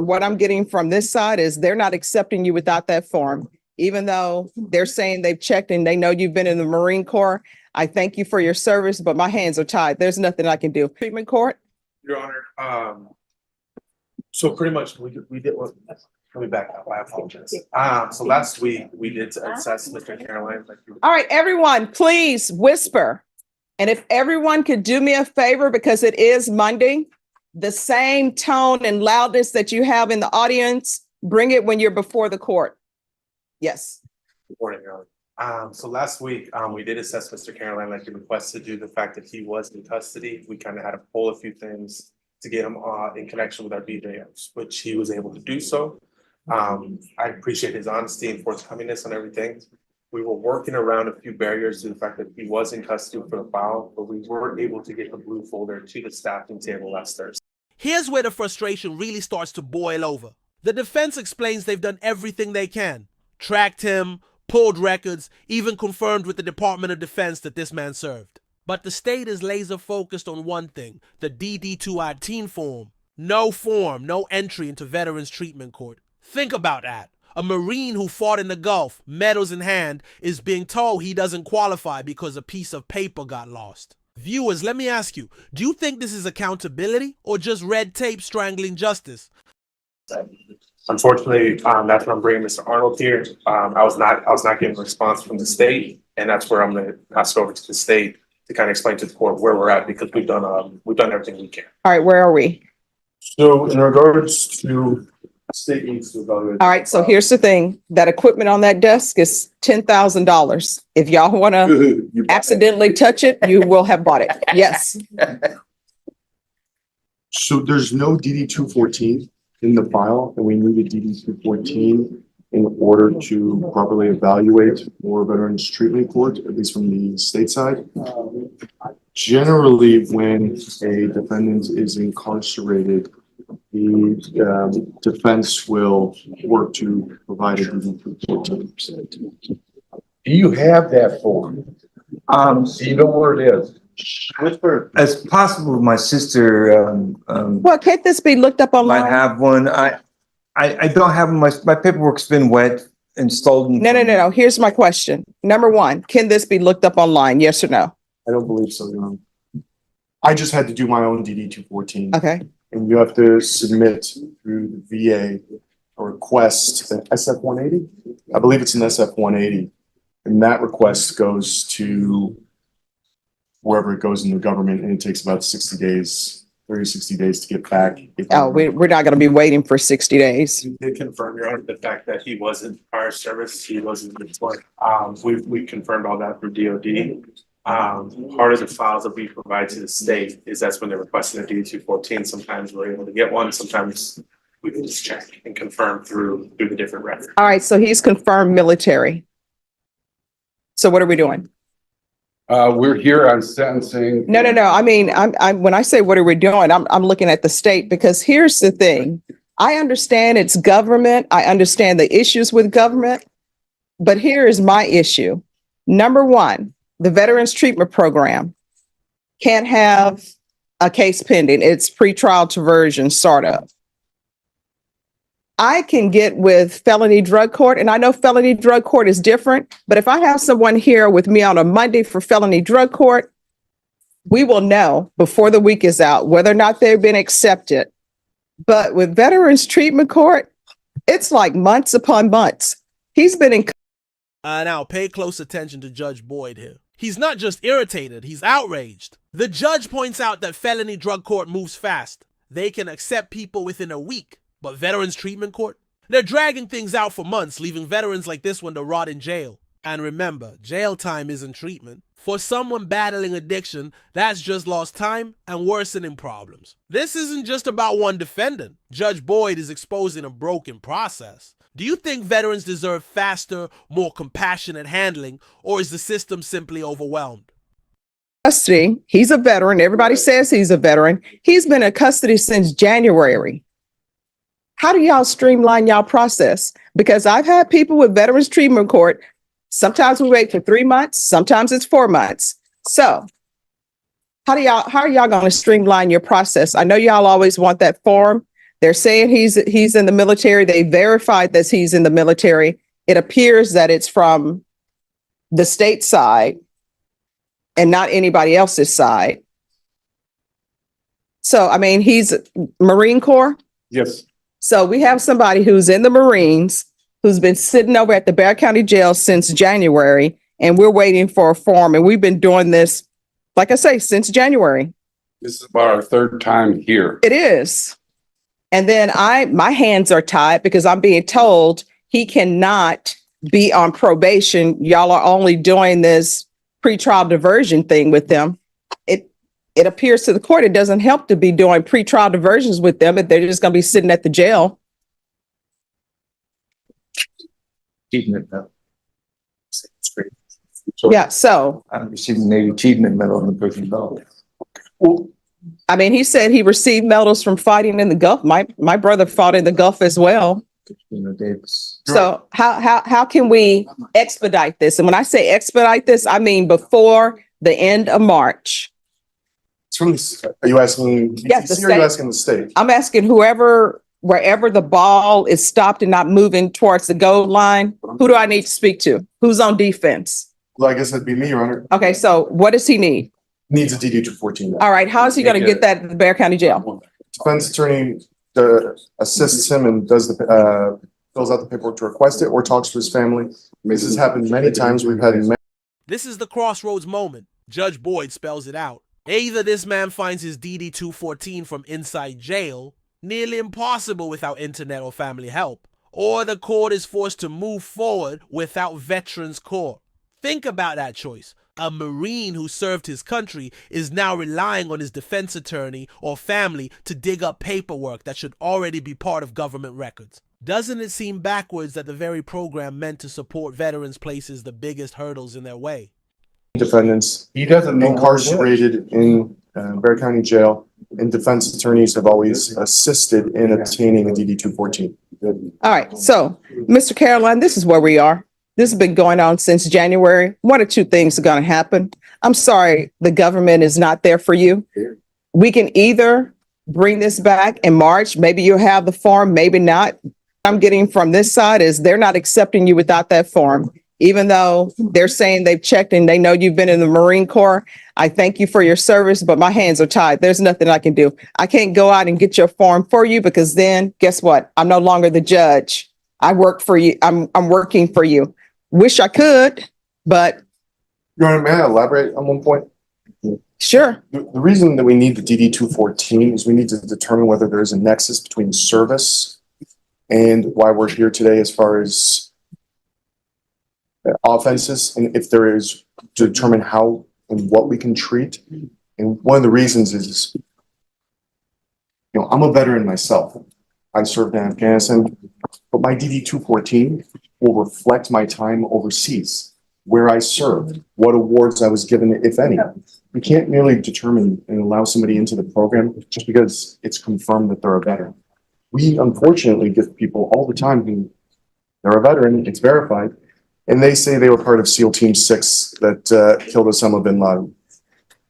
what I'm getting from this side is they're not accepting you without that form, even though they're saying they've checked and they know you've been in the Marine Corps. I thank you for your service, but my hands are tied. There's nothing I can do. Treatment court? Your Honor, so pretty much we did what, let me back up, I apologize. So last week we did assess Mr. Caroline. All right, everyone, please whisper. And if everyone could do me a favor, because it is Monday, the same tone and loudness that you have in the audience, bring it when you're before the court. Yes. Good morning, Your Honor. So last week we did assess Mr. Caroline like you requested due to the fact that he was in custody. We kind of had to pull a few things to get him in connection with our BJOs, which he was able to do so. I appreciate his honesty and forthcomingness on everything. We were working around a few barriers to the fact that he was in custody for the file, but we weren't able to get the blue folder to the staffing table last Thursday. Here's where the frustration really starts to boil over. The defense explains they've done everything they can. Tracked him, pulled records, even confirmed with the Department of Defense that this man served. But the state is laser focused on one thing, the DD2I-10 form. No form, no entry into Veterans Treatment Court. Think about that. A Marine who fought in the Gulf, medals in hand, is being told he doesn't qualify because a piece of paper got lost. Viewers, let me ask you, do you think this is accountability or just red tape strangling justice? Unfortunately, that's why I'm bringing Mr. Arnold here. I was not getting a response from the state, and that's where I'm going to pass it over to the state to kind of explain to the court where we're at, because we've done everything we can. All right, where are we? So in regards to state needs to evaluate. All right, so here's the thing. That equipment on that desk is $10,000. If y'all want to accidentally touch it, you will have bought it. Yes. So there's no DD-214 in the file, and we need a DD-214 in order to properly evaluate more Veterans Treatment Court, at least from the state side. Generally, when a defendant is incarcerated, the defense will work to provide a DD-214. Do you have that form? Do you know where it is? As possible, my sister Well, can't this be looked up online? might have one. I don't have my paperwork's been wet and stolen. No. Here's my question. Number one, can this be looked up online? Yes or no? I don't believe so, Your Honor. I just had to do my own DD-214. Okay. And you have to submit through the VA a request, SF-180? I believe it's an SF-180. And that request goes to wherever it goes in the government, and it takes about 60 days, 60 days to get back. Oh, we're not going to be waiting for 60 days. We did confirm, Your Honor, the fact that he wasn't prior service, he wasn't deployed. We confirmed all that through DOD. Part of the files that we provide to the state is that's when they're requesting a DD-214. Sometimes we're able to get one. Sometimes we can just check and confirm through the different records. All right, so he's confirmed military. So what are we doing? We're here on sentencing. No. I mean, I'm when I say what are we doing, I'm looking at the state, because here's the thing. I understand it's government. I understand the issues with government, but here is my issue. Number one, the Veterans Treatment Program can't have a case pending. It's pretrial diversion, sort of. I can get with felony drug court, and I know felony drug court is different, but if I have someone here with me on a Monday for felony drug court, we will know before the week is out whether or not they've been accepted. But with Veterans Treatment Court, it's like months upon months. He's been in. Now pay close attention to Judge Boyd here. He's not just irritated, he's outraged. The judge points out that felony drug court moves fast. They can accept people within a week. But Veterans Treatment Court? They're dragging things out for months, leaving veterans like this one to rot in jail. And remember, jail time isn't treatment. For someone battling addiction, that's just lost time and worsening problems. This isn't just about one defendant. Judge Boyd is exposing a broken process. Do you think veterans deserve faster, more compassionate handling, or is the system simply overwhelmed? Custody. He's a veteran. Everybody says he's a veteran. He's been in custody since January. How do y'all streamline y'all process? Because I've had people with Veterans Treatment Court. Sometimes we wait for 3 months. Sometimes it's 4 months. So how are y'all going to streamline your process? I know y'all always want that form. They're saying he's in the military. They verified that he's in the military. It appears that it's from the state side and not anybody else's side. So, I mean, he's Marine Corps. Yes. So we have somebody who's in the Marines, who's been sitting over at the Bexar County Jail since January, and we're waiting for a form. And we've been doing this, like I say, since January. This is about our third time here. It is. And then my hands are tied because I'm being told he cannot be on probation. Y'all are only doing this pretrial diversion thing with them. It appears to the court it doesn't help to be doing pretrial diversions with them if they're just going to be sitting at the jail. Achievement medal. Yeah, so I received the Navy Achievement Medal in the prison belt. I mean, he said he received medals from fighting in the Gulf. My brother fought in the Gulf as well. You know, Davis. So how can we expedite this? And when I say expedite this, I mean before the end of March. It's from are you asking Yes, the DTC or are you state. asking the state? I'm asking wherever the ball is stopped and not moving towards the goal line, who do I need to speak to? Who's on defense? Well, I guess that'd be me, Your Honor. Okay, so what does he need? Needs a DD 214. All right, how is he going to get that at the Bexar County Jail? Defense attorney assists him and does fills out the paperwork to request it or talks to his family. This has happened many times. We've had many. This is the crossroads moment. Judge Boyd spells it out. Either this man finds his DD 214 from inside jail, nearly impossible without internet or family help, or the court is forced to move forward without veterans court. Think about that choice. A Marine who served his country is now relying on his defense attorney or family to dig up paperwork that should already be part of government records. Doesn't it seem backwards that the very program meant to support veterans places the biggest hurdles in their way? Defendants He doesn't know. incarcerated in Bexar County Jail, and defense attorneys have always assisted in obtaining a DD 214. All right, so Mr. Caroline, this is where we are. This has been going on since January. One or two things are going to happen. I'm sorry, the government is not there for you. We can either bring this back in March. Maybe you'll have the form, maybe not. I'm getting from this side is they're not accepting you without that form, even though they're saying they've checked and they know you've been in the Marine Corps. I thank you for your service, but my hands are tied. There's nothing I can do. I can't go out and get your form for you because then guess what? I'm no longer the judge. I work for you. I'm working for you. Wish I could, but Your Honor, may I elaborate on one point? sure. The reason that we need the DD 214 is we need to determine whether there is a nexus between service and why we're here today as far as offenses, and if there is, to determine how and what we can treat. And one of the reasons is, I'm a veteran myself. I served in Afghanistan, but my DD 214 will reflect my time overseas, where I served, what awards I was given, if any. We can't merely determine and allow somebody into the program just because it's confirmed that they're a veteran. We unfortunately get people all the time who they're a veteran, it's verified, and they say they were part of SEAL Team 6 that killed Osama bin Laden.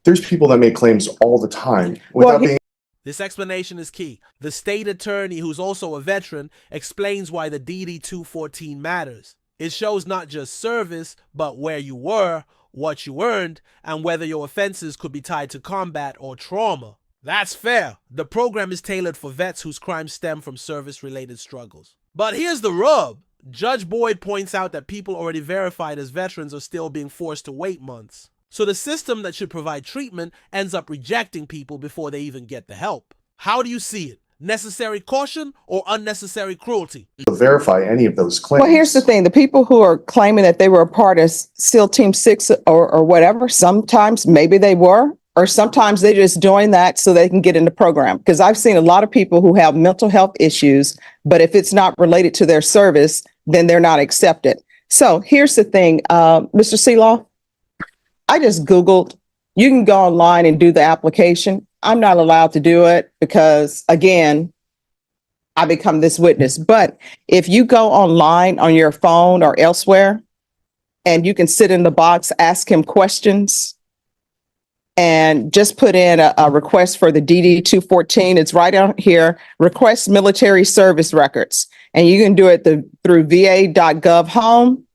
There's people that make claims all the time without being. This explanation is key. The state attorney, who's also a veteran, explains why the DD 214 matters. It shows not just service, but where you were, what you earned, and whether your offenses could be tied to combat or trauma. That's fair. The program is tailored for vets whose crimes stem from service-related struggles. But here's the rub. Judge Boyd points out that people already verified as veterans are still being forced to wait months. So the system that should provide treatment ends up rejecting people before they even get the help. How do you see it? Necessary caution or unnecessary cruelty? To verify any of those claims. Well, here's the thing. The people who are claiming that they were a part of SEAL Team 6 or whatever, sometimes maybe they were, or sometimes they're just doing that so they can get in the program. Because I've seen a lot of people who have mental health issues, but if it's not related to their service, then they're not accepted. So here's the thing, Mr. Seelaw, I just Googled, you can go online and do the application. I'm not allowed to do it because, again, I become this witness. But if you go online on your phone or elsewhere, and you can sit in the box, ask him questions, and just put in a request for the DD 214. It's right out here, request military service records. And you can do it through va.gov home.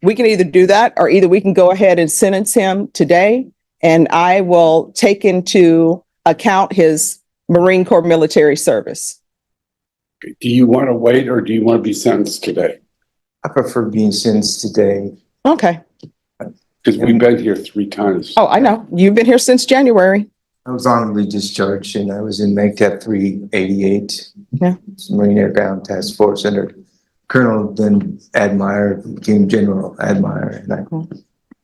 We can either do that, or either we can go ahead and sentence him today, and I will take into account his Marine Corps military service. Do you want to wait or do you want to be sentenced today? I prefer being sentenced today. Okay. Because we've been here 3 times. Oh, I know. You've been here since January. I was honorably discharged and I was in MAGTAP 388. Yeah. Marine Air Ground Task Force under Colonel, then Admire, became General Admire. And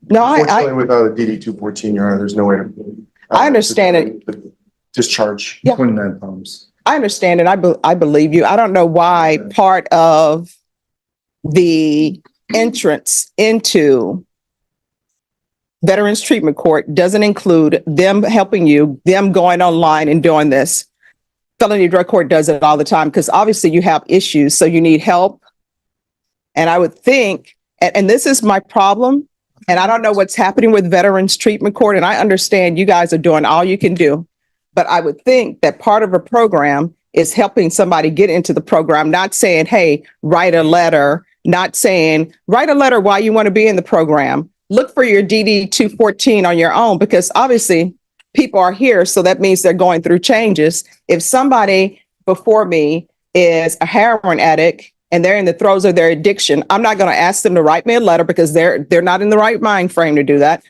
No, I Unfortunately, without a DD 214, Your Honor, there's no way to. I understand it. Discharge. Yeah. 29 pounds. I understand and I believe you. I don't know why part of the entrance into Veterans Treatment Court doesn't include them helping you, them going online and doing this. Felony Drug Court does it all the time because obviously you have issues, so you need help. And I would think, and this is my problem, and I don't know what's happening with Veterans Treatment Court, and I understand you guys are doing all you can do, but I would think that part of a program is helping somebody get into the program, not saying, hey, write a letter, not saying, write a letter why you want to be in the program. Look for your DD 214 on your own, because obviously people are here. So that means they're going through changes. If somebody before me is a heroin addict and they're in the throes of their addiction, I'm not going to ask them to write me a letter because they're not in the right mind frame to do that.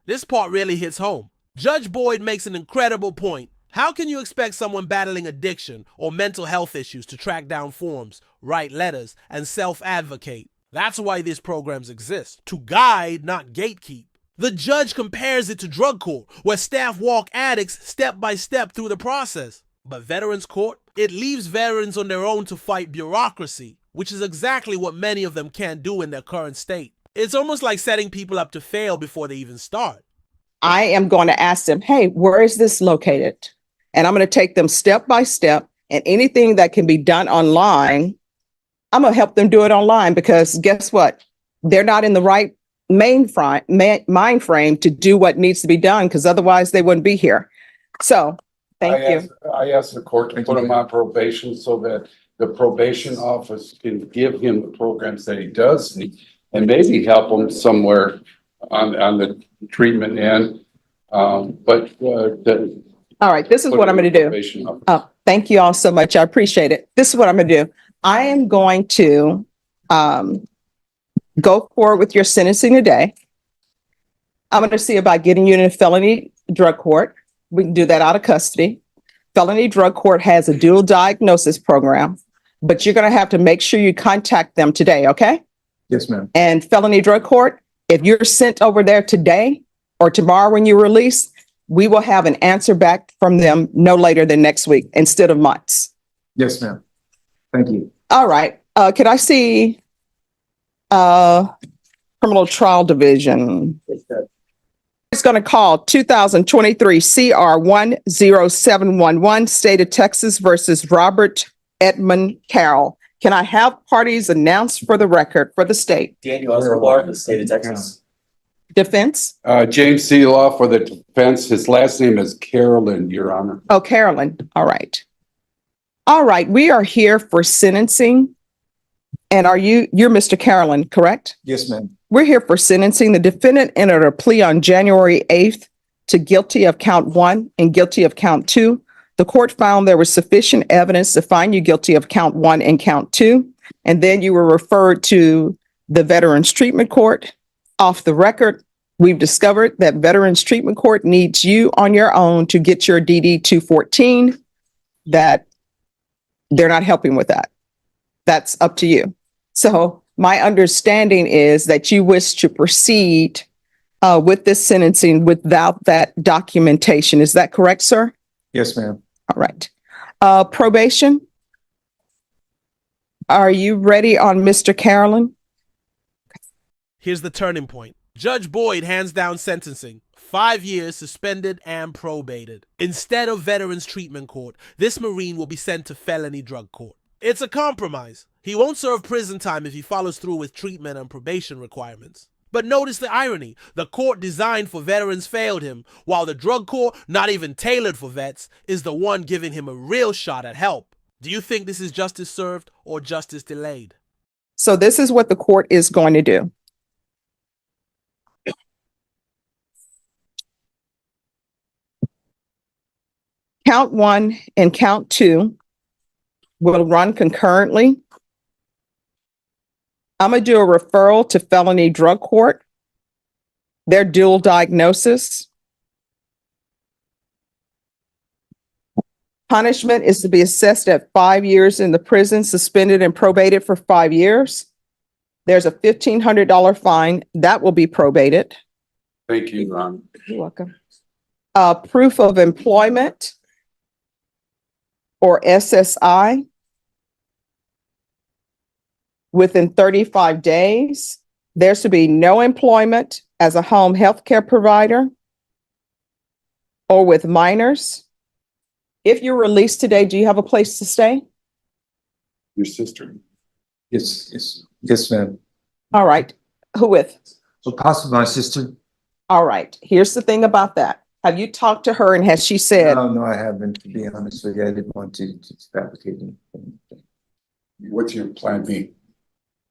This part really hits home. Judge Boyd makes an incredible point. How can you expect someone battling addiction or mental health issues to track down forms, write letters, and self-advocate? That's why these programs exist, to guide, not gatekeep. The judge compares it to drug court, where staff walk addicts step by step through the process. But Veterans Court, it leaves veterans on their own to fight bureaucracy, which is exactly what many of them can't do in their current state. It's almost like setting people up to fail before they even start. I am going to ask them, hey, where is this located? And I'm going to take them step by step, and anything that can be done online, I'm going to help them do it online, because guess what? They're not in the right mind frame to do what needs to be done, because otherwise they wouldn't be here. So thank you. I asked the court to put him on probation so that the probation office can give him the programs that he does need and maybe help him somewhere on the treatment end. All right, this is what I'm going to do. Oh, thank you all so much. I appreciate it. This is what I'm going to do. I am going to go forward with your sentencing today. I'm going to see about getting you in a felony drug court. We can do that out of custody. Felony drug court has a dual diagnosis program, but you're going to have to make sure you contact them today, okay? Yes, ma'am. And felony drug court, if you're sent over there today or tomorrow when you release, we will have an answer back from them no later than next week instead of months. Yes, ma'am. Thank you. All right. Could I see criminal trial division? It's going to call 2023 CR 10711, State of Texas versus Robert Edmund Carroll. Can I have parties announced for the record for the state? Daniel Escobar, the state of Texas. Defense? James Seeloff for the defense. His last name is Carolyn, Your Honor. Oh, Carolyn. All right. All right. We are here for sentencing. And you're Mr. Carolyn, correct? Yes, ma'am. We're here for sentencing. The defendant entered a plea on January 8th to guilty of count 1 and guilty of count 2. The court found there was sufficient evidence to find you guilty of count 1 and count 2. And then you were referred to the Veterans Treatment Court. Off the record, we've discovered that Veterans Treatment Court needs you on your own to get your DD 214, that they're not helping with that. That's up to you. So my understanding is that you wish to proceed with this sentencing without that documentation. Is that correct, sir? Yes, ma'am. All right. Probation. Are you ready on Mr. Carolyn? Here's the turning point. Judge Boyd hands down sentencing. 5 years suspended and probated. Instead of Veterans Treatment Court, this Marine will be sent to felony drug court. It's a compromise. He won't serve prison time if he follows through with treatment and probation requirements. But notice the irony. The court designed for veterans failed him, while the drug court, not even tailored for vets, is the one giving him a real shot at help. Do you think this is justice served or justice delayed? So this is what the court is going to do. Count 1 and count 2 will run concurrently. I'm going to do a referral to felony drug court. Their dual diagnosis. Punishment is to be assessed at 5 years in the prison, suspended and probated for 5 years. There's a $1,500 fine that will be probated. Thank you, Ron. You're welcome. Proof of employment or SSI within 35 days. There's to be no employment as a home health care provider or with minors. If you're released today, do you have a place to stay? Your sister. Yes, ma'am. All right. Who with? Well, possibly my sister. All right. Here's the thing about that. Have you talked to her and has she said, No, I haven't, to be honest with you. I didn't want to fabricate anything. What's your plan B?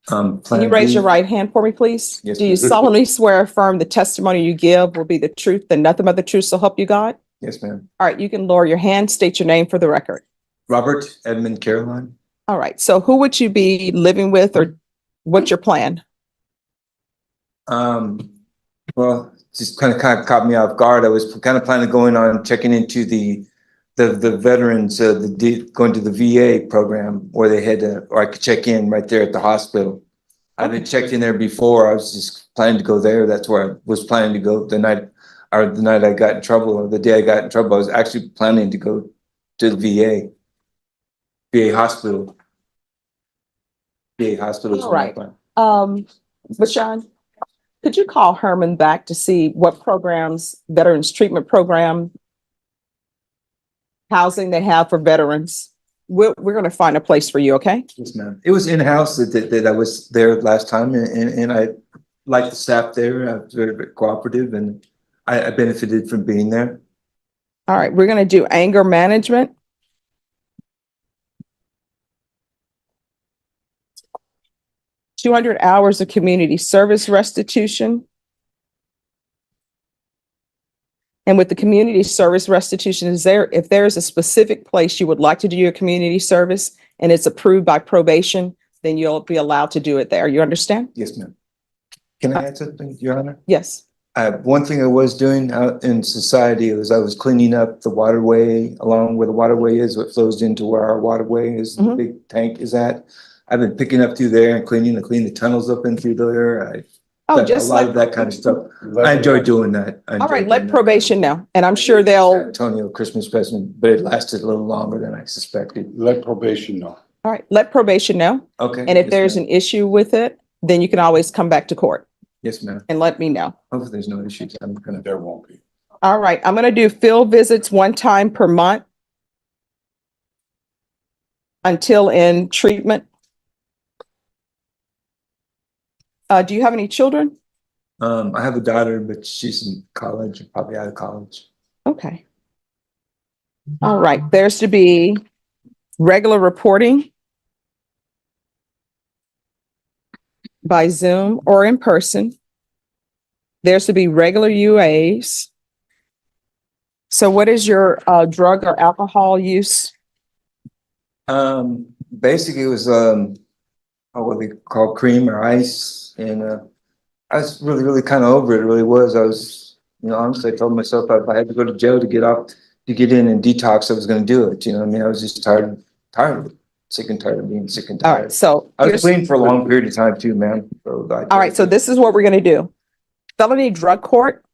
can you raise your right hand for me, please? Yes, Do you ma'am. solemnly swear or affirm the testimony you give will be the truth and nothing but the truth, so help you God? Yes, ma'am. All right, you can lower your hand, state your name for the record. Robert Edmund Caroline. All right, so who would you be living with or what's your plan? Well, just kind of caught me off guard. I was kind of planning on going on checking into the veterans, going to the VA program where they had to, or I could check in right there at the hospital. I've been checked in there before. I was just planning to go there. That's where I was planning to go the night I got in trouble, or the day I got in trouble. I was actually planning to go to the VA hospital. VA hospital is All my right. plan. Bashan, could you call Herman back to see what programs, veterans treatment program, housing they have for veterans? We're going to find a place for you, okay? Yes, ma'am. It was in-house that I was there last time, and I liked the staff there. I was very, very cooperative, and I benefited from being there. All right, we're going to do anger management. $200 of community service restitution. And with the community service restitution, if there is a specific place you would like to do your community service and it's approved by probation, then you'll be allowed to do it there. You understand? Yes, ma'am. Can I add something, Your Honor? Yes. One thing I was doing out in society was I was cleaning up the waterway along where the waterway is, what flows into where our waterway is, the big tank is at. I've been picking up through there and cleaning the tunnels up in through there. A lot of that kind of stuff. I enjoy doing that. All right, let probation know, and I'm sure they'll. Antonio Christmas present, but it lasted a little longer than I suspected. Let probation know. All right, let probation know. Okay. And if yes, there's ma'am. an issue with it, then you can always come back to court Yes, ma'am. and let me know. Hopefully there's no issues. I'm gonna. There won't be. All right, I'm gonna do field visits 1 time per month until in treatment. Do you have any children? I have a daughter, but she's in college, probably out of college. Okay. All right, there's to be regular reporting by Zoom or in person. There's to be regular UAs. So what is your drug or alcohol use? Basically it was what they call cream or ice, and I was really kind of over it. It really was. I was, honestly, I told myself if I had to go to jail to get in and detox, I was going to do it. I mean, I was just tired of it. Sick and tired of being sick and All tired. right, so I was clean for a long period of time too, man. So all right, so this is what we're gonna do. Felony drug court,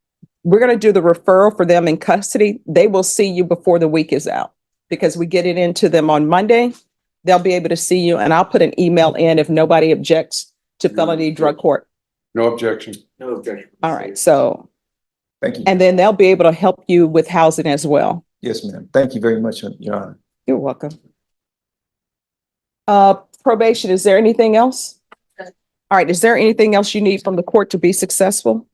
we're gonna do the referral for them in custody. They will see you before the week is out because we get it into them on Monday. They'll be able to see you, and I'll put an email in if nobody objects to felony drug court. No objection. No objection. All right, so, thank you. and then they'll be able to help you with housing as well. Yes, ma'am. Thank you very much, Your Honor. You're welcome. Probation, is there anything else? All right, is there anything else you need from the court to be successful?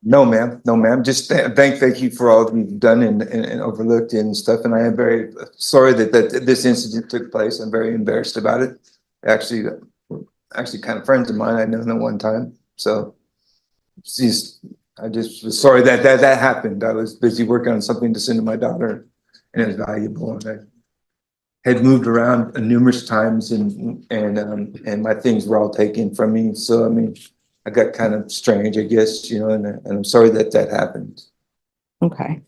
No, ma'am. No, ma'am. Just thank you for all that you've done and overlooked and stuff. And I am very sorry that this incident took place. I'm very embarrassed about it. Actually kind of friends of mine I known at one time. So I just was sorry that happened. I was busy working on something to send to my daughter, and it was valuable. And I had moved around numerous times, and my things were all taken from me. So I mean, I got kind of strange, I guess, and I'm sorry that happened. Okay.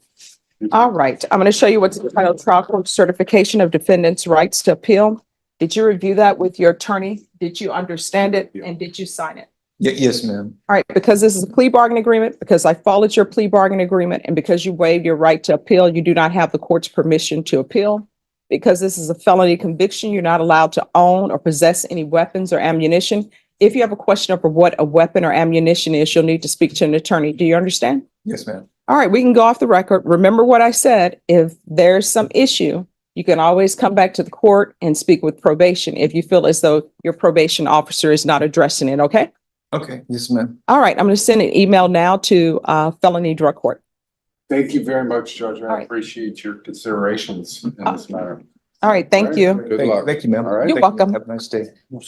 All right, I'm going to show you what's entitled Trial Court Certification of Defendant's Rights to Appeal. Did you review that with your attorney? Did you understand it? And did you sign it? Yes, ma'am. All right, because this is a plea bargain agreement, because I followed your plea bargain agreement, and because you waived your right to appeal, you do not have the court's permission to appeal. Because this is a felony conviction, you're not allowed to own or possess any weapons or ammunition. If you have a question over what a weapon or ammunition is, you'll need to speak to an attorney. Do you understand? Yes, ma'am. All right, we can go off the record. Remember what I said. If there's some issue, you can always come back to the court and speak with probation if you feel as though your probation officer is not addressing it, okay? Okay. Yes, ma'am. All right, I'm going to send an email now to felony drug court. Thank you very much, Judge. All I right. appreciate your considerations in this matter. All right, thank you. Good luck. Thank you, ma'am. All right. You're welcome. Have a nice day.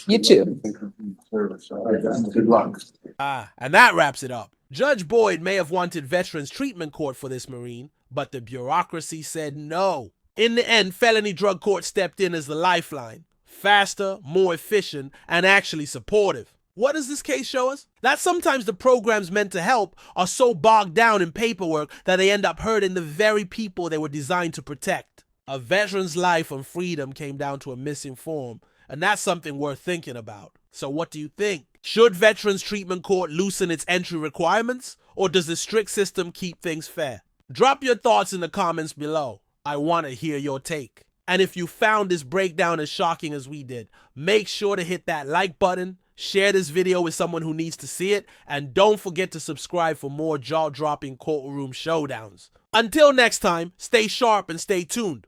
You too. Good luck. And that wraps it up. Judge Boyd may have wanted Veterans Treatment Court for this Marine, but the bureaucracy said no. In the end, felony drug court stepped in as the lifeline. Faster, more efficient, and actually supportive. What does this case show us? That sometimes the programs meant to help are so bogged down in paperwork that they end up hurting the very people they were designed to protect. A veteran's life and freedom came down to a missing form, and that's something worth thinking about. So what do you think? Should Veterans Treatment Court loosen its entry requirements, or does the strict system keep things fair? Drop your thoughts in the comments below. I want to hear your take. And if you found this breakdown as shocking as we did, make sure to hit that like button, share this video with someone who needs to see it, and don't forget to subscribe for more jaw-dropping courtroom showdowns. Until next time, stay sharp and stay tuned.